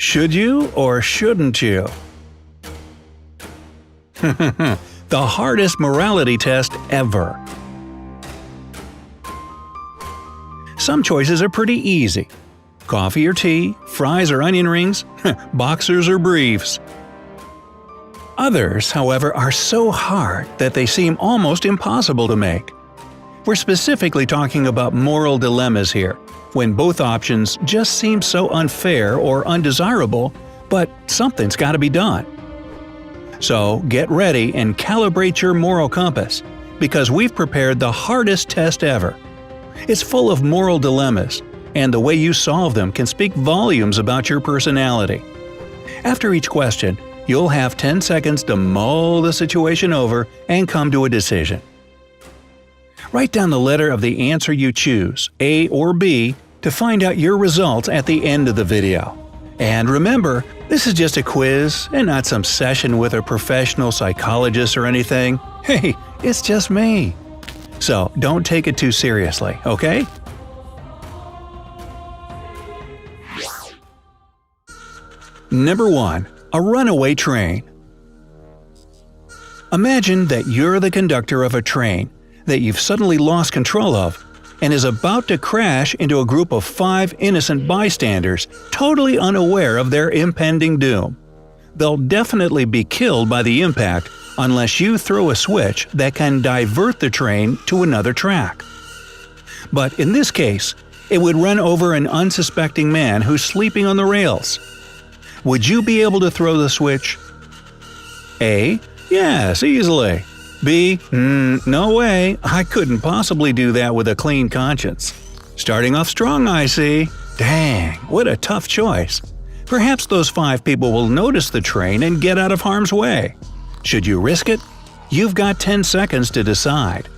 Should you or shouldn't you? The hardest morality test ever. Some choices are pretty easy. Coffee or tea, fries or onion rings, boxers or briefs. Others, however, are so hard that they seem almost impossible to make. We're specifically talking about moral dilemmas here, when both options just seem so unfair or undesirable, but something's got to be done. So get ready and calibrate your moral compass, because we've prepared the hardest test ever. It's full of moral dilemmas, and the way you solve them can speak volumes about your personality. After each question, you'll have 10 seconds to mull the situation over and come to a decision. Write down the letter of the answer you choose, A or B, to find out your results at the end of the video. And remember, this is just a quiz and not some session with a professional psychologist or anything. Hey, it's just me. So don't take it too seriously, okay? Number 1. A runaway train. Imagine that you're the conductor of a train that you've suddenly lost control of and is about to crash into a group of 5 innocent bystanders totally unaware of their impending doom. They'll definitely be killed by the impact unless you throw a switch that can divert the train to another track. But in this case, it would run over an unsuspecting man who's sleeping on the rails. Would you be able to throw the switch? A. Yes, easily. B. No way. I couldn't possibly do that with a clean conscience. Starting off strong, I see. Dang, what a tough choice. Perhaps those 5 people will notice the train and get out of harm's way. Should you risk it? You've got 10 seconds to decide.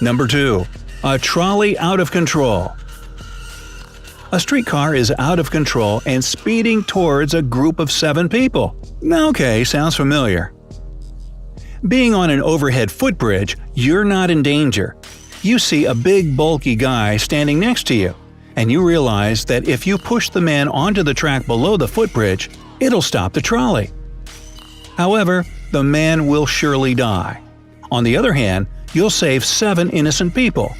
Number 2. A trolley out of control. A streetcar is out of control and speeding towards a group of 7 people. Okay, sounds familiar. Being on an overhead footbridge, you're not in danger. You see a big bulky guy standing next to you, and you realize that if you push the man onto the track below the footbridge, it'll stop the trolley. However, the man will surely die. On the other hand, you'll save 7 innocent people.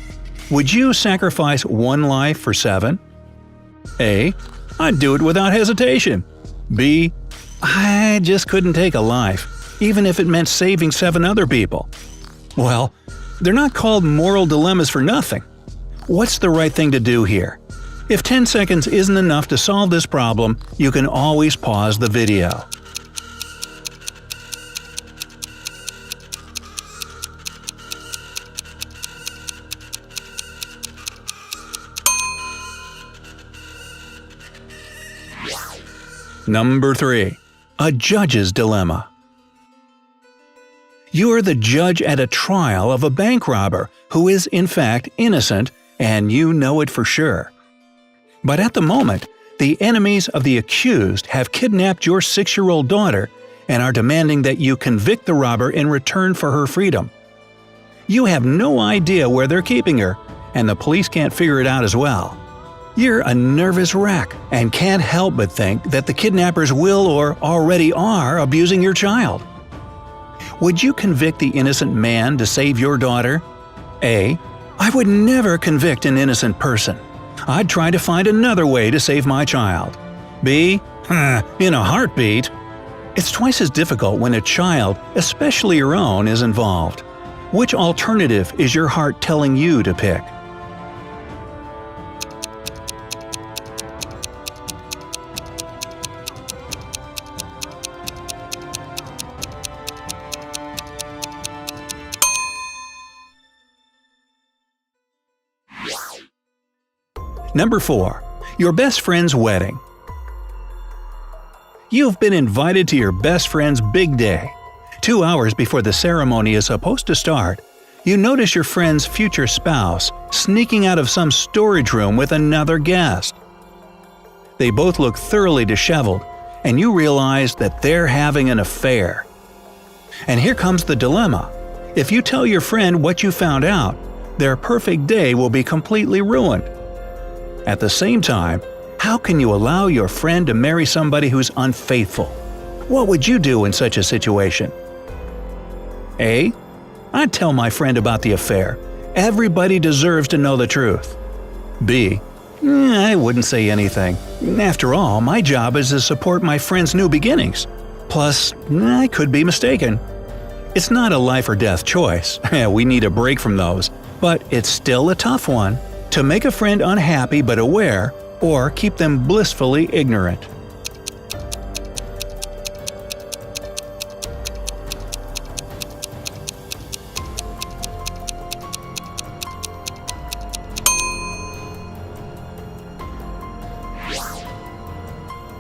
Would you sacrifice 1 life for 7? A. I'd do it without hesitation. B. I just couldn't take a life, even if it meant saving 7 other people. Well, they're not called moral dilemmas for nothing. What's the right thing to do here? If 10 seconds isn't enough to solve this problem, you can always pause the video. Number 3. A judge's dilemma. You are the judge at a trial of a bank robber who is in fact innocent, and you know it for sure. But at the moment, the enemies of the accused have kidnapped your 6-year-old daughter and are demanding that you convict the robber in return for her freedom. You have no idea where they're keeping her, and the police can't figure it out as well. You're a nervous wreck and can't help but think that the kidnappers will or already are abusing your child. Would you convict the innocent man to save your daughter? A. I would never convict an innocent person. I'd try to find another way to save my child. B. In a heartbeat. It's twice as difficult when a child, especially your own, is involved. Which alternative is your heart telling you to pick? Number 4. Your best friend's wedding. You've been invited to your best friend's big day. 2 hours before the ceremony is supposed to start, you notice your friend's future spouse sneaking out of some storage room with another guest. They both look thoroughly disheveled, and you realize that they're having an affair. And here comes the dilemma. If you tell your friend what you found out, their perfect day will be completely ruined. At the same time, how can you allow your friend to marry somebody who's unfaithful? What would you do in such a situation? A. I'd tell my friend about the affair. Everybody deserves to know the truth. B. I wouldn't say anything. After all, my job is to support my friend's new beginnings. Plus, I could be mistaken. It's not a life or death choice. We need a break from those. But it's still a tough one. To make a friend unhappy but aware, or keep them blissfully ignorant.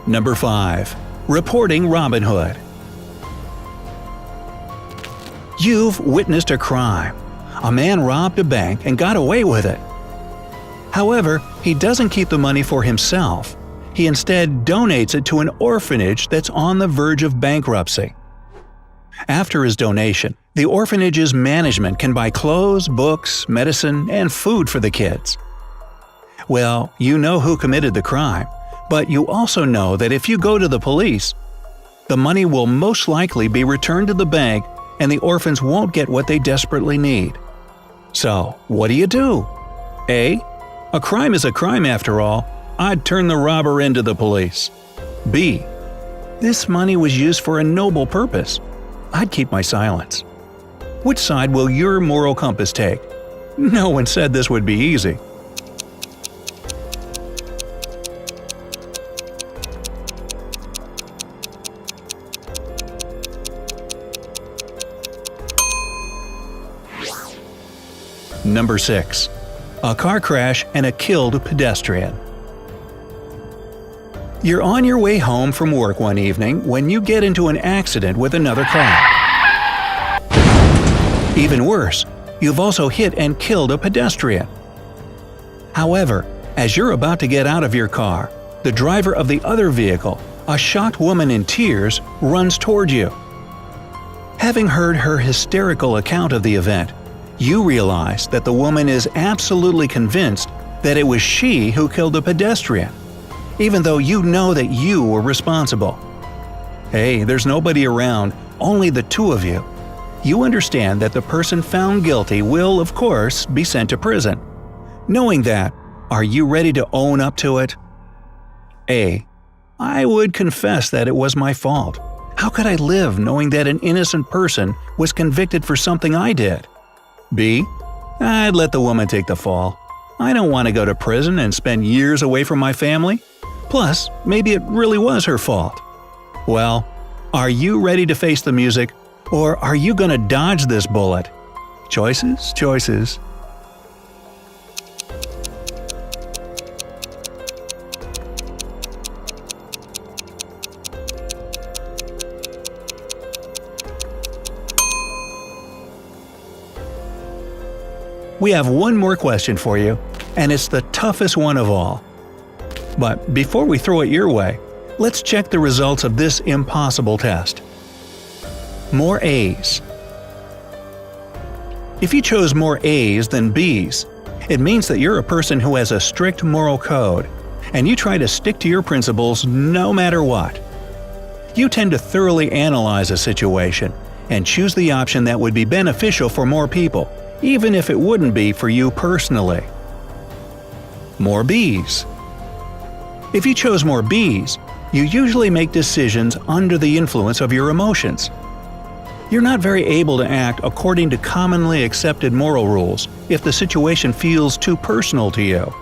Number 5. Reporting Robin Hood. You've witnessed a crime. A man robbed a bank and got away with it. However, he doesn't keep the money for himself. He instead donates it to an orphanage that's on the verge of bankruptcy. After his donation, the orphanage's management can buy clothes, books, medicine, and food for the kids. Well, you know who committed the crime, but you also know that if you go to the police, the money will most likely be returned to the bank and the orphans won't get what they desperately need. So, what do? A. A crime is a crime after all. I'd turn the robber into the police. B. This money was used for a noble purpose. I'd keep my silence. Which side will your moral compass take? No one said this would be easy. Number 6. A car crash and a killed pedestrian. You're on your way home from work one evening when you get into an accident with another car. Even worse, you've also hit and killed a pedestrian. However, as you're about to get out of your car, the driver of the other vehicle, a shocked woman in tears, runs toward you. Having heard her hysterical account of the event, you realize that the woman is absolutely convinced that it was she who killed the pedestrian, even though you know that you were responsible. Hey, there's nobody around, only the two of you. You understand that the person found guilty will, of course, be sent to prison. Knowing that, are you ready to own up to it? A. I would confess that it was my fault. How could I live knowing that an innocent person was convicted for something I did? B. I'd let the woman take the fall. I don't want to go to prison and spend years away from my family. Plus, maybe it really was her fault. Well, are you ready to face the music, or are you going to dodge this bullet? Choices, choices. We have one more question for you, and it's the toughest one of all. But before we throw it your way, let's check the results of this impossible test. More A's. If you chose more A's than B's, it means that you're a person who has a strict moral code, and you try to stick to your principles no matter what. You tend to thoroughly analyze a situation and choose the option that would be beneficial for more people, even if it wouldn't be for you personally. More B's. If you chose more B's, you usually make decisions under the influence of your emotions. You're not very able to act according to commonly accepted moral rules if the situation feels too personal to you.